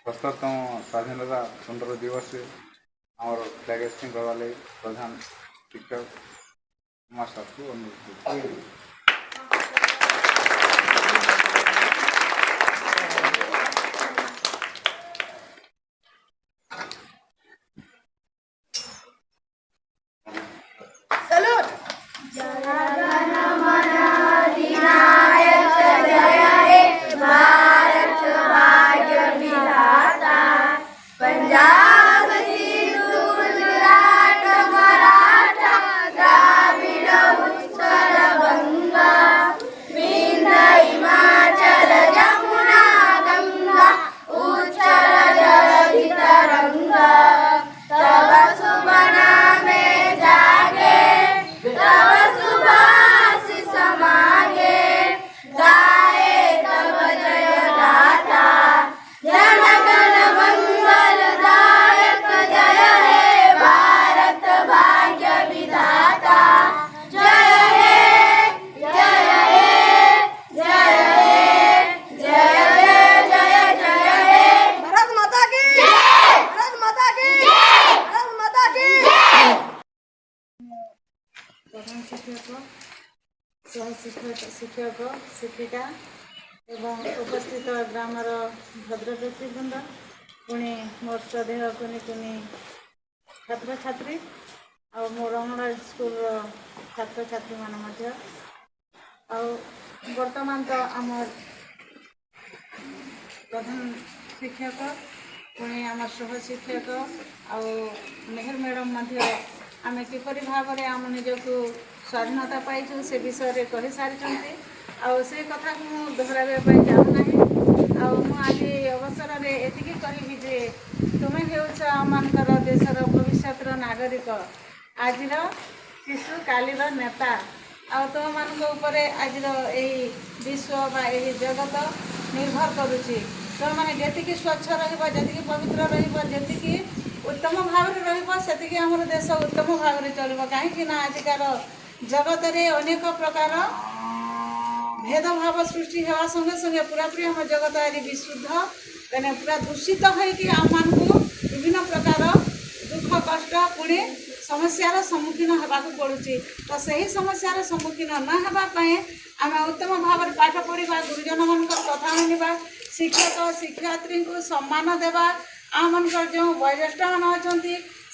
सतरतम स्वाधीनता सुंदर दिवस आमर फ्लैग होस्टिंग करवा लगे प्रधान शिक्षक कुमार साहब को अनुरोध। प्रधान शिक्षक शिक्षक शिक्षिका एवं उपस्थित ग्रामर भद्र व्यक्तिवृंद पुणी मोर श्रद्धेय कुनी कुनी छात्र छात्री आ मोर रमणा स्कूल छात्र छात्री मान वर्तमान तो आम प्रधान शिक्षक पुणी आम सह शिक्षक आ मेहर मैडम आम किपरि भाव में आम निजक स्वाधीनता पाइछु से विषय कही सारी से कथा को दोहराइबा चाहूना आज अवसर में एतिकी कहबी जे तुमे हेउछ आमनकर देशर भविष्य नागरिक आज शिशु कालीर नेता आ तुम मान आज विश्व बा जगत निर्भर करुच्ची तुम मैंने जी स्वच्छ रही पवित्र रही उत्तम भाव से आमर देश उत्तम भाव में चलो कहीं आजिकार जगत में अनेक प्रकार भेदभाव सृष्टि होगा संगे संगे पूरापूरी आम जगत आज विशुद्ध कहीं पूरा दूषित होम विभिन्न प्रकार दुख कष्ट पुणी समस्यार सम्मुखीन होगा पड़ुची तो सही समस्यार सम्मुखीन न होगापाई आम उत्तम भाव में पाठ पढ़ा गुरुजन मान कथा मानवा शिक्षक शिक्षयित्री को सम्मान देवा आम मनकर जो वयोज्येष्ठ मान अच्छा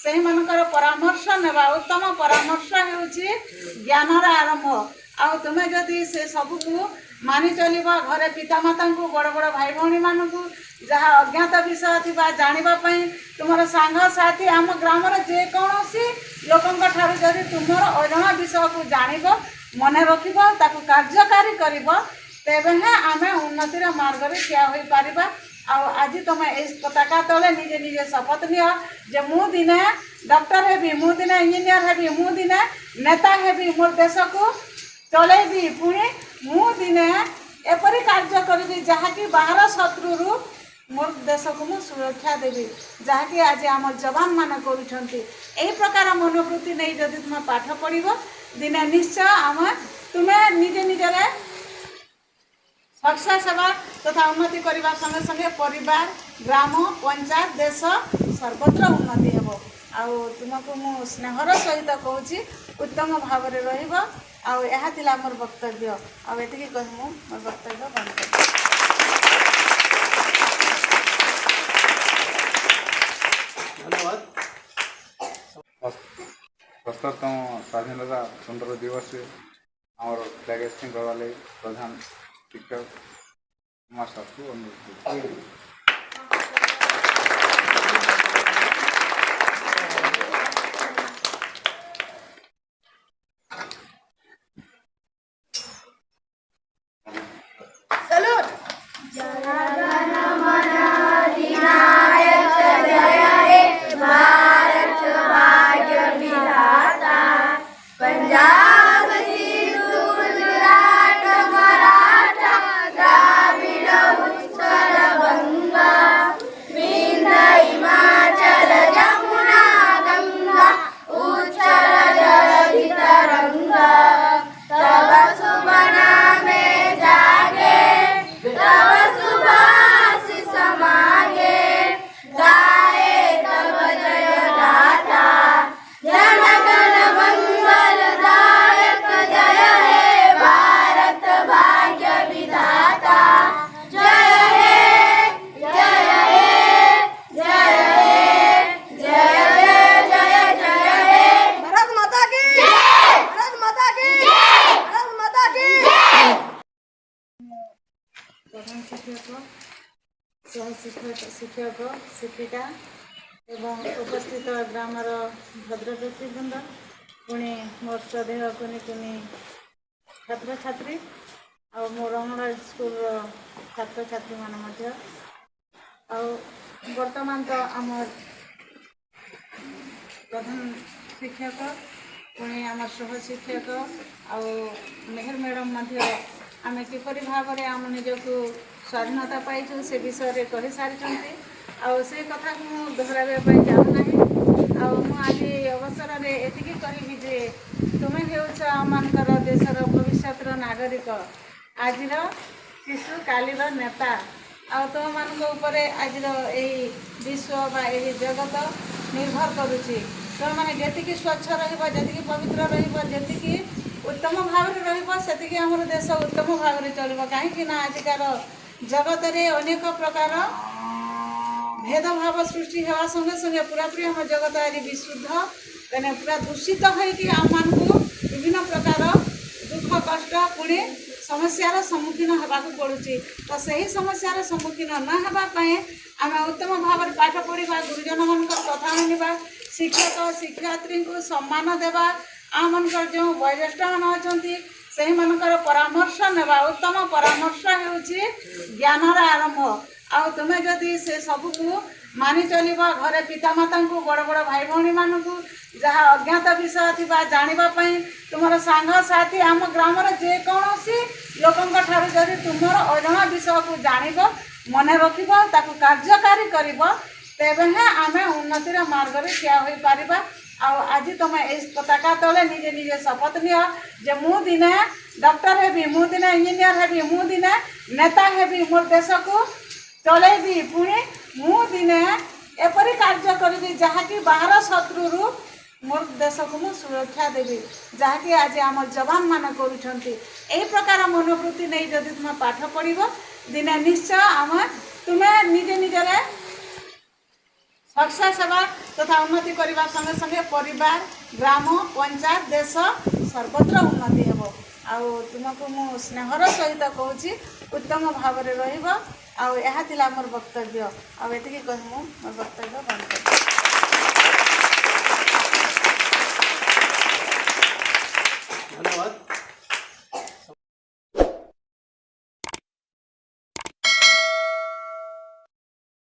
से मानकर परामर्श नेबा उत्तम परामर्श होउछि ज्ञानर आरंभ आ तुम्हें जदि से सबको मानि चलिबा घरे पितामाता को बड़ बड़ भाई भौणी मान को जहाँ अज्ञात विषय थी जानापी तुम सांग साथी आम ग्राम जेकोसी लोकों ठार जदि तुम अजणा विषय को जान मन रख कार्यकारी कर तेबे आम उन्नतिर मार्ग में ठिया हो पारिबा। आज तुम इस पताका तले निजे निजे शपथ नियो जे मु दिने डॉक्टर हेबी मु दिने इंजीनियर हेबी मु दिने नेता हेबी मोर देश को चलेबी पुणी मु दिने एपरी कार्य करी जहाँकि बाहर शत्रु मोर देश को मु सुरक्षा देवी जहाँकि आज आम जवान मान कर प्रकार मनोवृत्ति नहीं जदि तुम पाठ पढ़ो दिने निश्चय आम तुम्हें निजे निजे सक्सेस सेवा तथा उन्नति करने संगे संगे परिवार ग्राम पंचायत देश सर्वत्र उन्नति हेब आ तुमको मु स्नेहर सहित कहूँ उत्तम भाव में रहा मोर वक्तव्य आती कह मोर वक्तव्य बंद कर। धन्यवाद। 77तम स्वाधीनता सुंदर दिवस आमर फ्लैग होस्टिंग करवा लगे प्रधान शिक्षक कुमार साहब को अनुरोध। पंजाब ଶିକ୍ଷକ ଶିକ୍ଷିକା ଏବଂ ଉପସ୍ଥିତ ଗ୍ରାମର ଭଦ୍ର ବ୍ୟକ୍ତିବୃନ୍ଦ, ପୁଣି ମୋର ଶ୍ରଦ୍ଧେୟ କୁନି କୁନି ଛାତ୍ରଛାତ୍ରୀ ଆଉ ମୋ ରମଣ ସ୍କୁଲର ଛାତ୍ରଛାତ୍ରୀମାନେ ମଧ୍ୟ, ଆଉ ବର୍ତ୍ତମାନ ତ ଆମର ପ୍ରଧାନ ଶିକ୍ଷକ ପୁଣି ଆମର ସହ ଶିକ୍ଷକ ଆଉ ମେହେର ମ୍ୟାଡ଼ାମ୍ ମଧ୍ୟ ଆମେ କିପରି ଭାବରେ ଆମ ନିଜକୁ ସ୍ୱାଧୀନତା ପାଇଛୁ ସେ ବିଷୟରେ କହିସାରିଛନ୍ତି। ଆଉ ସେ କଥାକୁ ମୁଁ ଦୋହରାଇବା ପାଇଁ ଚାହୁଁନାହିଁ। ଆଉ ମୁଁ ଆଜି ଅବସରରେ ଏତିକି କହିବି ଯେ ତୁମେ ହେଉଛ ଆମମାନଙ୍କର ଦେଶର ଭବିଷ୍ୟତର ନାଗରିକ, ଆଜିର ଶିଶୁ କାଲିର ନେତା। ଆଉ ତୁମମାନଙ୍କ ଉପରେ ଆଜିର ଏହି ବିଶ୍ୱ ବା ଏହି ଜଗତ ନିର୍ଭର କରୁଛି। ତୁମେମାନେ ଯେତିକି ସ୍ୱଚ୍ଛ ରହିବ, ଯେତିକି ପବିତ୍ର ରହିବ, ଯେତିକି ଉତ୍ତମ ଭାବରେ ରହିବ, ସେତିକି ଆମର ଦେଶ ଉତ୍ତମ ଭାବରେ ଚଳିବ। କାହିଁକି ନା ଆଜିକାର ଜଗତରେ ଅନେକ ପ୍ରକାର ଭେଦଭାବ ସୃଷ୍ଟି ହେବା ସଙ୍ଗେ ସଙ୍ଗେ ପୁରାପୁରି ଆମ ଜଗତ ଆଜି ବିଶୁଦ୍ଧ ମାନେ ପୁରା ଦୂଷିତ ହୋଇକି ଆମମାନଙ୍କୁ ବିଭିନ୍ନ ପ୍ରକାର ଦୁଃଖ କଷ୍ଟ ପୁଣି ସମସ୍ୟାର ସମ୍ମୁଖୀନ ହେବାକୁ ପଡ଼ୁଛି। ତ ସେହି ସମସ୍ୟାର ସମ୍ମୁଖୀନ ନ ହେବା ପାଇଁ ଆମେ ଉତ୍ତମ ଭାବରେ ପାଠ ପଢ଼ିବା, ଗୁରୁଜନମାନଙ୍କର କଥା ମାନିବା, ଶିକ୍ଷକ ଶିକ୍ଷୟିତ୍ରୀଙ୍କୁ ସମ୍ମାନ ଦେବା, ଆମମାନଙ୍କର ଯେଉଁ ବୟୋଜ୍ୟେଷ୍ଠମାନେ ଅଛନ୍ତି ସେହିମାନଙ୍କର ପରାମର୍ଶ ନେବା। ଉତ୍ତମ ପରାମର୍ଶ ହେଉଛି ଜ୍ଞାନର ଆରମ୍ଭ। ଆଉ ତୁମେ ଯଦି ସେ ସବୁକୁ ମାନି ଚଳିବ, ଘରେ ପିତାମାତାଙ୍କୁ, ବଡ଼ ବଡ଼ ଭାଇ ଭଉଣୀମାନଙ୍କୁ ଯାହା ଅଜ୍ଞାତ ବିଷୟ ଥିବା ଜାଣିବା ପାଇଁ, ତୁମର ସାଙ୍ଗସାଥି ଆମ ଗ୍ରାମର ଯେକୌଣସି ଲୋକଙ୍କ ଠାରୁ ଯଦି ତୁମର ଅଜଣା ବିଷୟକୁ ଜାଣିବ, ମନେ ରଖିବ, ତାକୁ କାର୍ଯ୍ୟକାରୀ କରିବ, ତେବେ ହିଁ ଆମେ ଉନ୍ନତିର ମାର୍ଗରେ ଠିଆ ହୋଇପାରିବା। ଆଉ ଆଜି ତୁମେ ଏଇ ପତାକା ତଳେ ନିଜେ ନିଜେ ଶପଥ ନିଅ ଯେ ମୁଁ ଦିନେ ଡକ୍ଟର ହେବି, ମୁଁ ଦିନେ ଇଞ୍ଜିନିୟର ହେବି, ମୁଁ ଦିନେ ନେତା ହେବି, ମୋର ଦେଶକୁ ଚଳେଇବି, ପୁଣି ମୁଁ ଦିନେ ଏପରି କାର୍ଯ୍ୟ କରିବି ଯାହାକି ବାହାର ଶତ୍ରୁରୁ ମୋର ଦେଶକୁ ମୁଁ ସୁରକ୍ଷା ଦେବି, ଯାହାକି ଆଜି ଆମ ଯବାନମାନେ କରୁଛନ୍ତି। ଏହି ପ୍ରକାର ମନୋବୃତ୍ତି ନେଇ ଯଦି ତୁମେ ପାଠ ପଢ଼ିବ, ଦିନେ ନିଶ୍ଚୟ ତୁମେ ନିଜେ ନିଜରେ ସକ୍ସେସ୍ ହେବା ତଥା ଉନ୍ନତି କରିବା ସଙ୍ଗେ ସଙ୍ଗେ ପରିବାର, ଗ୍ରାମ, ପଞ୍ଚାୟତ, ଦେଶ ସର୍ବତ୍ର ଉନ୍ନତି ହେବ। ଆଉ ତୁମକୁ ମୁଁ ସ୍ନେହର ସହିତ କହୁଛି ଉତ୍ତମ ଭାବରେ ରହିବ। ଆଉ ଏହା ଥିଲା ମୋର ବକ୍ତବ୍ୟ। ଆଉ ଏତିକି କହି ମୁଁ ମୋର ବକ୍ତବ୍ୟ ବନ୍ଦ କରୁଛି।